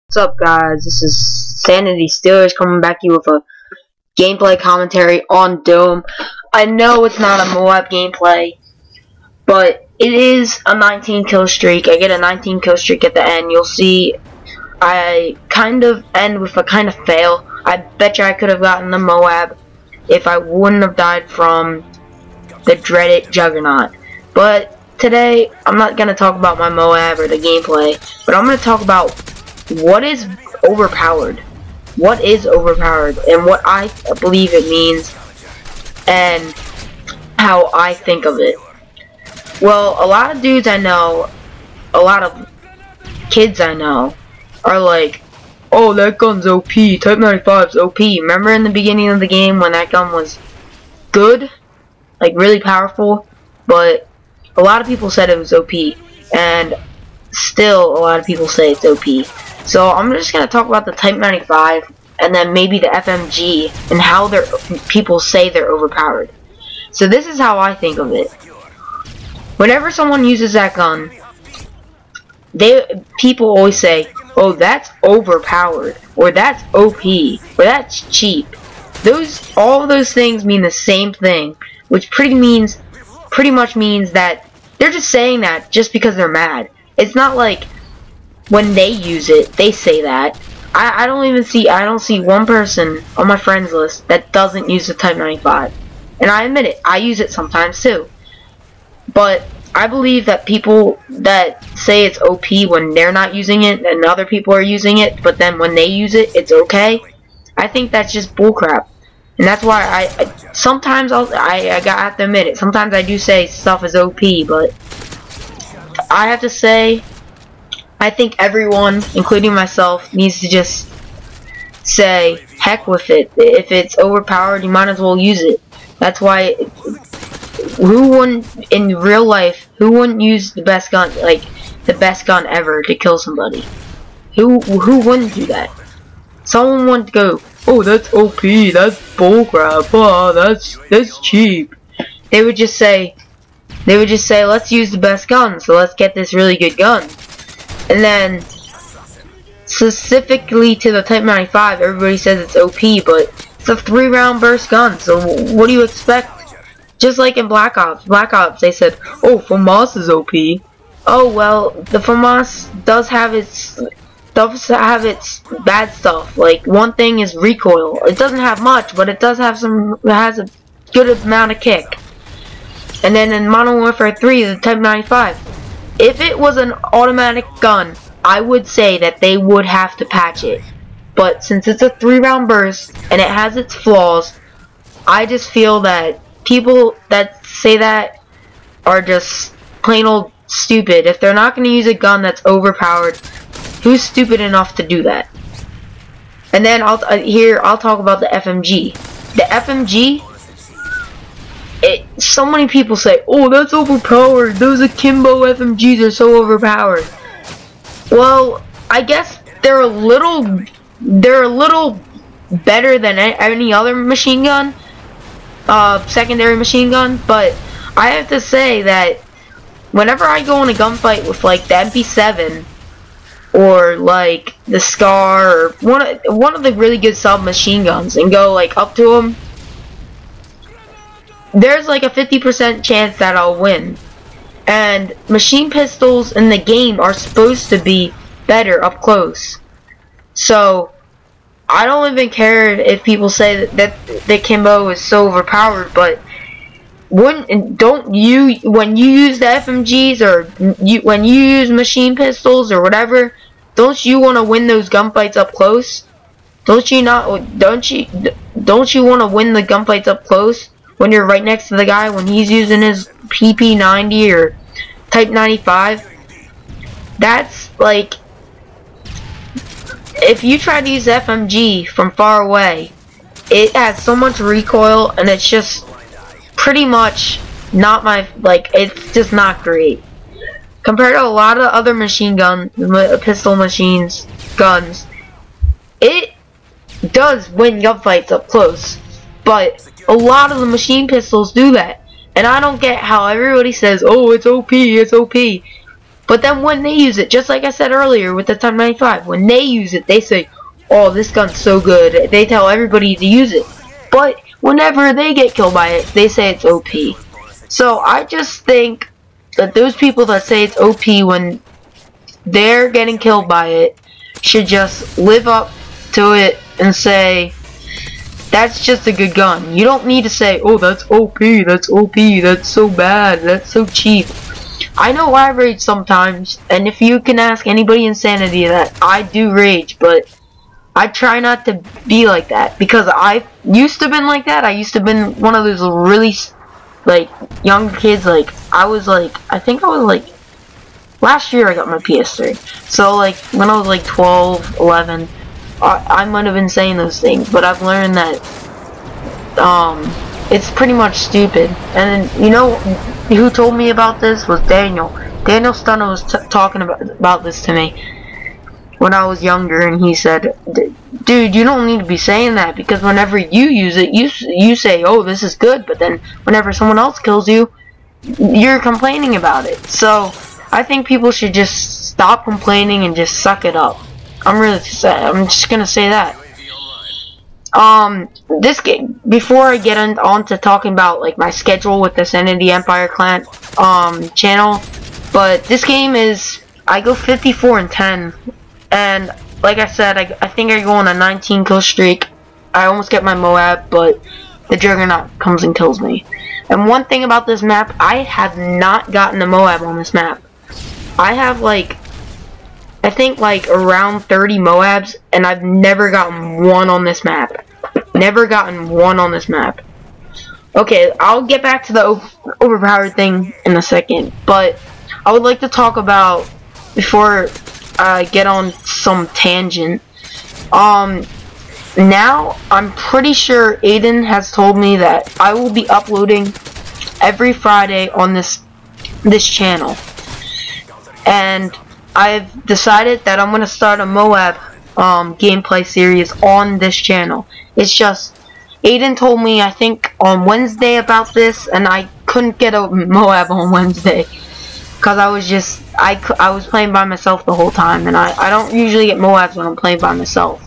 What's up, guys? This is Sanity Steelers coming back to you with a gameplay commentary on Doom. I know it's not a Moab gameplay, but it is a 19 kill streak. I get a 19 kill streak at the end. You'll see I kind of end with a kind of fail. I bet you I could have gotten the Moab if I wouldn't have died from the dreaded Juggernaut. But today, I'm not going to talk about my Moab or the gameplay, but I'm going to talk about what is overpowered. What is overpowered and what I believe it means and how I think of it. Well, a lot of dudes I know, a lot of kids I know are like, oh, that gun's OP, Type 95's OP. Remember in the beginning of the game when that gun was good? Like really powerful? But a lot of people said it was OP, and still a lot of people say it's OP. So I'm just going to talk about the Type 95 and then maybe the FMG and how people say they're overpowered. So this is how I think of it. Whenever someone uses that gun, people always say, oh, that's overpowered, or that's OP, or that's cheap. All of those things mean the same thing, which pretty much means that they're just saying that just because they're mad. It's not like when they use it, they say that. I don't see one person on my friends list that doesn't use the Type 95. And I admit it, I use it sometimes too. But I believe that people that say it's OP when they're not using it and other people are using it, but then when they use it, it's okay. I think that's just bullcrap. And that's why sometimes I have to admit it, sometimes I do say stuff is OP, but I have to say, I think everyone, including myself, needs to just say, heck with it. If it's overpowered, you might as well use it. That's why, in real life, who wouldn't use the best gun, like, the best gun ever to kill somebody? Who wouldn't do that? Someone wouldn't go, oh, that's OP, that's bullcrap, oh, that's cheap. They would just say, let's use the best gun, so let's get this really good gun. And then, specifically to the Type 95, everybody says it's OP, but it's a 3-round burst gun, so what do you expect? Just like in Black Ops, they said, oh, FAMAS is OP. Oh, well, the FAMAS does have its bad stuff. Like, one thing is recoil. It doesn't have much, but it does have it has a good amount of kick. And then in Modern Warfare 3, the Type 95, if it was an automatic gun, I would say that they would have to patch it. But since it's a 3-round burst and it has its flaws, I just feel that people that say that are just plain old stupid. If they're not going to use a gun that's overpowered, who's stupid enough to do that? And then I'll talk about the FMG. The FMG, so many people say, oh, that's overpowered, those akimbo FMGs are so overpowered. Well, I guess they're a little better than any other machine gun, secondary machine gun, but I have to say that whenever I go in a gunfight with like the MP7 or like the Scar or one of the really good submachine guns and go like up to them, there's like a 50% chance that I'll win. And machine pistols in the game are supposed to be better up close. So I don't even care if people say that the Kimbo is so overpowered, but when you use the FMGs or when you use machine pistols or whatever, don't you want to win those gunfights up close? Don't you want to win the gunfights up close when you're right next to the guy when he's using his PP90 or Type 95? That's like, if you try to use FMG from far away, it has so much recoil and it's just pretty much not it's just not great. Compared to a lot of other machine gun, pistol machines, guns, it does win gunfights up close, but a lot of the machine pistols do that. And I don't get how everybody says, oh, it's OP, it's OP. But then when they use it, just like I said earlier with the Type 95, when they use it, they say, oh, this gun's so good. They tell everybody to use it. But whenever they get killed by it, they say it's OP. So I just think that those people that say it's OP when they're getting killed by it should just live up to it and say, that's just a good gun. You don't need to say, oh, that's OP, that's so bad, that's so cheap. I know I rage sometimes, and if you can ask anybody in Sanity that, I do rage, but I try not to be like that, because I used to have been like that. I used to have been one of those really, like, young kids. Like, I think I was like, last year I got my PS3. So, like, when I was like 12, 11, I might have been saying those things, but I've learned that, it's pretty much stupid. And, you know, who told me about this was Daniel. Daniel Stunner was talking about this to me when I was younger, and he said, dude, you don't need to be saying that, because whenever you use it, you say, oh, this is good, but then whenever someone else kills you, you're complaining about it. So I think people should just stop complaining and just suck it up. I'm just gonna say that. This game, before I get on to talking about like my schedule with the Sanity Empire Clan channel, but this game is, I go 54-10, and like I said, I think I go on a 19 kill streak. I almost get my Moab, but the Juggernaut comes and kills me. And one thing about this map, I have not gotten a Moab on this map. I have like, I think like around 30 Moabs, and I've never gotten one on this map. Never gotten one on this map. Okay, I'll get back to the overpowered thing in a second, but I would like to talk about, before I get on some tangent, now I'm pretty sure Aiden has told me that I will be uploading every Friday on this channel, and I've decided that I'm gonna start a Moab gameplay series on this channel. It's just, Aiden told me, I think on Wednesday about this, and I couldn't get a Moab on Wednesday because I was playing by myself the whole time, and I don't usually get Moabs when I'm playing by myself.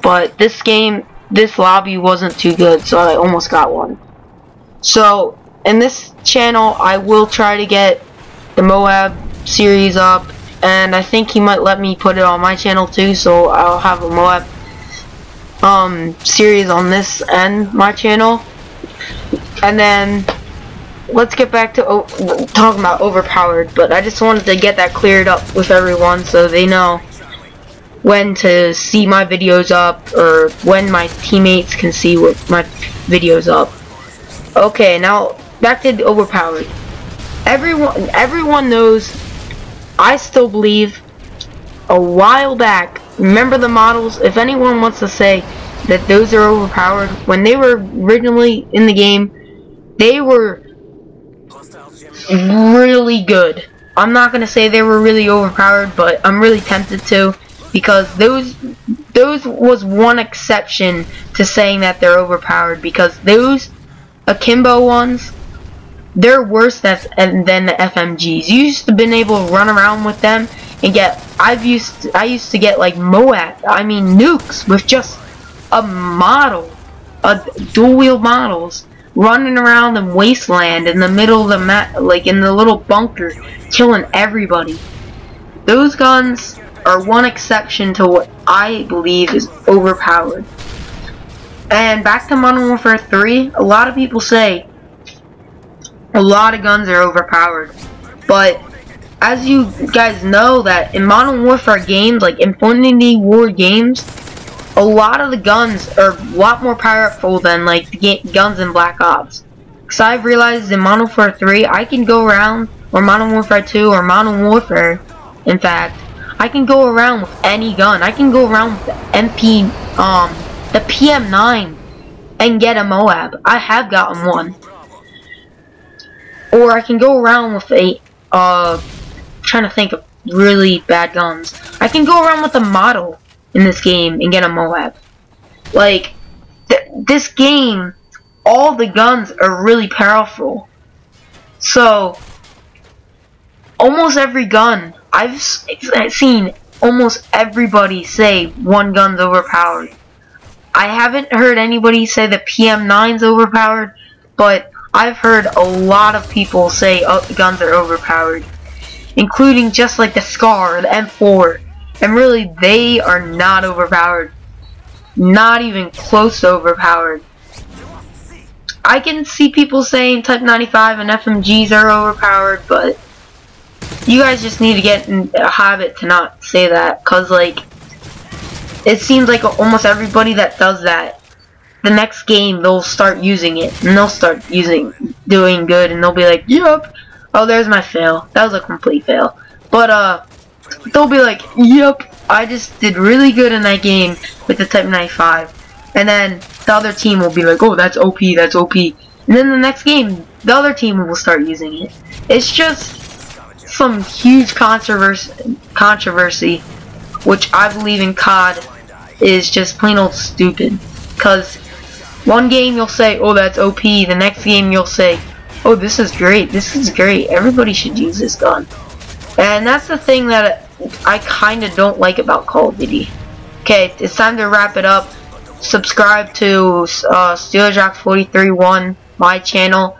But this game, this lobby wasn't too good, so I almost got one. So in this channel, I will try to get the Moab series up, and I think he might let me put it on my channel too, so I'll have a Moab series on this and my channel. And then let's get back to talking about overpowered, but I just wanted to get that cleared up with everyone so they know when to see my videos up, or when my teammates can see what my videos up. Okay, now back to the overpowered. Everyone knows, I still believe, a while back, remember the models? If anyone wants to say that those are overpowered, when they were originally in the game, they were really good. I'm not gonna say they were really overpowered, but I'm really tempted to, because those was one exception to saying that they're overpowered, because those akimbo ones, they're worse than the FMGs. You used to been able to run around with them and get, I used to get like nukes with just a model, dual wheel models, running around in Wasteland in the middle of the map, like in the little bunker, killing everybody. Those guns are one exception to what I believe is overpowered. And back to Modern Warfare 3, a lot of people say a lot of guns are overpowered, but as you guys know, that in Modern Warfare games, like Infinity War games, a lot of the guns are a lot more powerful than like the guns in Black Ops. Because I've realized in Modern Warfare 3, I can go around, or Modern Warfare 2, or Modern Warfare, in fact, I can go around with any gun. I can go around with the PM9 and get a Moab. I have gotten one. Or I can go around with a, trying to think of really bad guns. I can go around with a model in this game and get a Moab. Like, this game, all the guns are really powerful. So, almost every gun. I've seen almost everybody say one gun's overpowered. I haven't heard anybody say the PM9's overpowered, but I've heard a lot of people say guns are overpowered, including just like the SCAR, the M4, and really they are not overpowered. Not even close to overpowered. I can see people saying Type 95 and FMGs are overpowered, but you guys just need to get in a habit to not say that, cause like it seems like almost everybody that does that, the next game they'll start using it and they'll start doing good, and they'll be like, yep, oh there's my fail, that was a complete fail, but they'll be like, yep, I just did really good in that game with the Type 95, and then the other team will be like, oh that's OP, that's OP, and then the next game the other team will start using it. It's just some huge controversy, which I believe in COD is just plain old stupid. Cause one game you'll say, oh that's OP, the next game you'll say, oh this is great, everybody should use this gun. And that's the thing that I kinda don't like about Call of Duty. Okay, it's time to wrap it up. Subscribe to SteelerJack431, my channel.